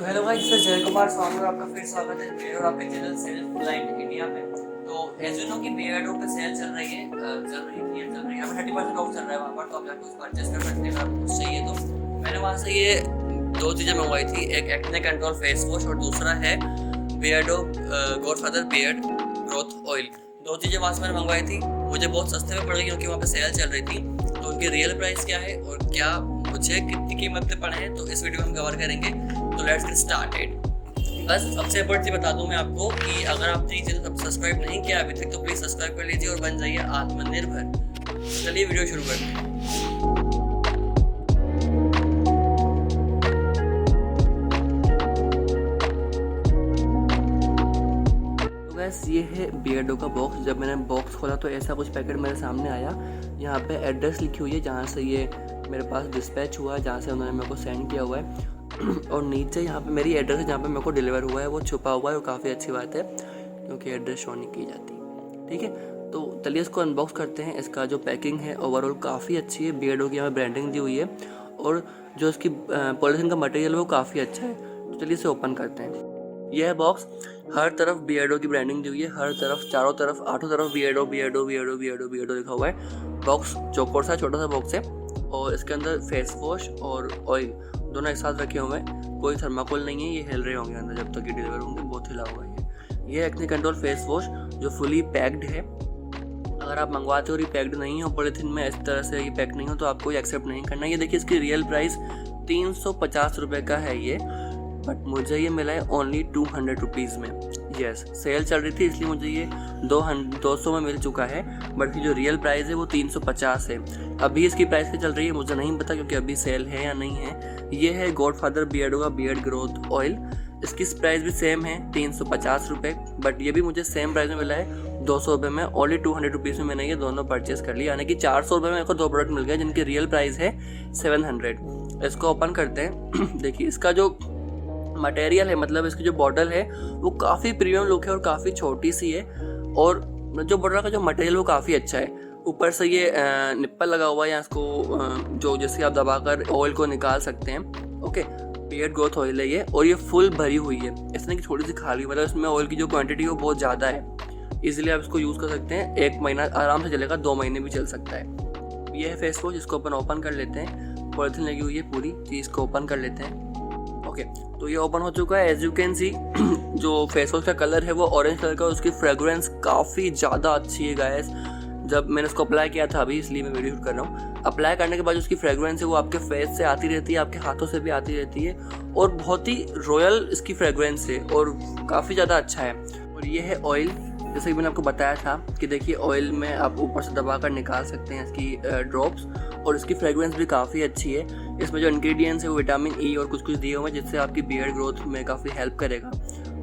तो hello guys, मैं जय कुमार स्वामी और आपका फिर स्वागत है मेरे और आपके चैनल सेल्फ रिलायंट इंडिया में। तो एज यू नो कि बियर्डो पे सेल चल रही है, अभी 30% ऑफ चल रहा है वहाँ पर, तो आप जाकर उसको परचेस कर सकते हैं अगर आपको कुछ चाहिए तो। मैंने वहाँ से ये दो चीज़ें मंगवाई थी, एक एक्ने कंट्रोल फेस वॉश और दूसरा है Beardo godfather beard growth oil. दो चीज़ें वहाँ से मैंने मंगवाई थी, मुझे बहुत सस्ते में पड़ गई क्योंकि वहाँ पे सेल चल रही थी। तो उनकी रियल प्राइस क्या है और क्या मुझे कितनी कीमत पे पड़े हैं, तो इस वीडियो में हम कवर करेंगे। तो लेट्स गेट स्टार्टेड। बस सबसे बड़ी चीज़ बता दूं मैं आपको कि अगर आपने ये चैनल सब्सक्राइब नहीं किया अभी तक तो प्लीज़ सब्सक्राइब कर लीजिए और बन जाइए आत्मनिर्भर। चलिए वीडियो शुरू करते हैं। ये है बियर्डो का बॉक्स। जब मैंने बॉक्स खोला तो ऐसा कुछ पैकेट मेरे सामने आया। यहाँ पे एड्रेस लिखी हुई है जहाँ से ये मेरे पास डिस्पैच हुआ है, जहाँ से उन्होंने मेरे को सेंड किया हुआ है। और नीचे यहाँ पे मेरी एड्रेस है जहाँ पे मेरे को डिलीवर हुआ है वो छुपा हुआ है, और काफ़ी अच्छी बात है क्योंकि एड्रेस शो नहीं की जाती। ठीक है, तो चलिए इसको अनबॉक्स करते हैं। इसका जो पैकिंग है ओवरऑल काफ़ी अच्छी है, बियर्डो की यहाँ ब्रांडिंग दी हुई है, और जो इसकी पॉलिथीन का मटेरियल है वो काफ़ी अच्छा है। तो चलिए इसे ओपन करते हैं। यह बॉक्स हर तरफ बियर्डो की ब्रांडिंग दी हुई है, हर तरफ, चारों तरफ, आठों तरफ बियर्डो बियर्डो बियर्डो बियर्डो बियर्डो लिखा हुआ है। बॉक्स चौकोर सा छोटा सा बॉक्स है, और इसके अंदर फेस वॉश और ऑयल दोनों एक साथ रखे हुए हैं। कोई थर्माकोल नहीं है, ये हिल रहे होंगे अंदर जब तक ये डिलीवर होंगे, बहुत हिला हुआ है। ये एक्ने कंट्रोल फेस वॉश जो फुली पैक्ड है। अगर आप मंगवाते हो और ये पैक्ड नहीं हो, पॉलिथीन में इस तरह से ये पैक नहीं हो, तो आपको ये एक्सेप्ट नहीं करना। ये देखिए इसकी रियल प्राइस 350 रुपये का है ये, बट मुझे ये मिला है ओनली 200 रुपीज़ में। यस, सेल चल रही थी इसलिए मुझे ये 200 में मिल चुका है, बट की जो रियल प्राइस है वो 350 है। अभी इसकी प्राइस क्या चल रही है मुझे नहीं पता क्योंकि अभी सेल है या नहीं है। ये है गॉडफादर बियर्डो का बियर्ड ग्रोथ ऑयल। इसकी प्राइस भी सेम है 350 रुपये, बट ये भी मुझे सेम प्राइस में मिला है 200 रुपये में। ओनली 200 रुपीज़ में मैंने ये दोनों परचेस कर लिया, यानी कि 400 रुपये में मेरे को दो प्रोडक्ट मिल गए जिनकी रियल प्राइस है 700। इसको ओपन करते हैं। देखिए इसका जो मटेरियल है, मतलब इसकी जो बॉटल है वो काफ़ी प्रीमियम लुक है और काफ़ी छोटी सी है, और जो बॉटल का जो मटेरियल वो काफ़ी अच्छा है। ऊपर से ये निप्पल लगा हुआ है, या इसको जो जैसे आप दबाकर ऑयल को निकाल सकते हैं। ओके, बियर्ड ग्रोथ ऑयल है ये, और ये फुल भरी हुई है, इसने की थोड़ी सी खाली, मतलब इसमें ऑयल की जो क्वांटिटी है वो बहुत ज़्यादा है। इजीली आप इसको यूज़ कर सकते हैं, 1 महीना आराम से चलेगा, 2 महीने भी चल सकता है। ये है फेस वॉश, इसको अपन ओपन कर लेते हैं। पॉलिथीन लगी हुई है पूरी, तो इसको ओपन कर लेते हैं। ओके, तो ये ओपन हो चुका है। एज यू कैन सी जो फेस वॉश का कलर है वो ऑरेंज कलर का, उसकी फ्रेगरेंस काफ़ी ज़्यादा अच्छी है गाइस। जब मैंने इसको अप्लाई किया था अभी, इसलिए मैं वीडियो शूट कर रहा हूँ। अप्लाई करने के बाद उसकी फ्रेगरेंस है वो आपके फेस से आती रहती है, आपके हाथों से भी आती रहती है, और बहुत ही रॉयल इसकी फ्रेगरेंस है और काफ़ी ज़्यादा अच्छा है। और ये है ऑयल, जैसे कि मैंने आपको बताया था कि देखिए ऑयल में आप ऊपर से दबाकर निकाल सकते हैं इसकी ड्रॉप्स, और इसकी फ्रेगरेंस भी काफ़ी अच्छी है। इसमें जो इंग्रेडिएंट्स है वो विटामिन ई और कुछ दिए हुए हैं जिससे आपकी बियर्ड ग्रोथ में काफ़ी हेल्प करेगा।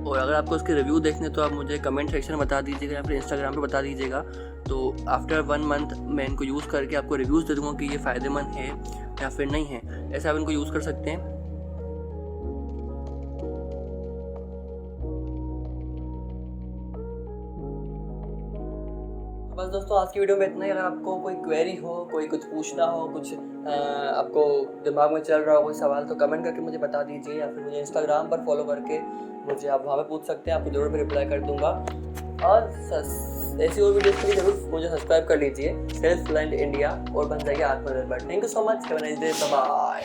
और अगर आपको इसके रिव्यू देखने तो आप मुझे कमेंट सेक्शन में बता दीजिएगा या फिर इंस्टाग्राम पे बता दीजिएगा। तो आफ्टर 1 मंथ मैं इनको यूज़ करके आपको रिव्यूज़ दे दूँगा कि ये फ़ायदेमंद है या फिर नहीं है। ऐसे आप इनको यूज़ कर सकते हैं। बस दोस्तों, आज की वीडियो में इतना ही। अगर आपको कोई क्वेरी हो, कोई कुछ पूछना हो, कुछ आपको दिमाग में चल रहा हो कोई सवाल, तो कमेंट करके मुझे बता दीजिए, या फिर मुझे इंस्टाग्राम पर फॉलो करके मुझे आप वहाँ पे पूछ सकते हैं, आपको ज़रूर मैं रिप्लाई कर दूँगा। और ऐसी और वीडियोज़ के लिए ज़रूर मुझे सब्सक्राइब कर लीजिए सेल्फ रिलायंट इंडिया, और बन जाइए आत्मनिर्भर। Thank you so much, have a nice day, bye.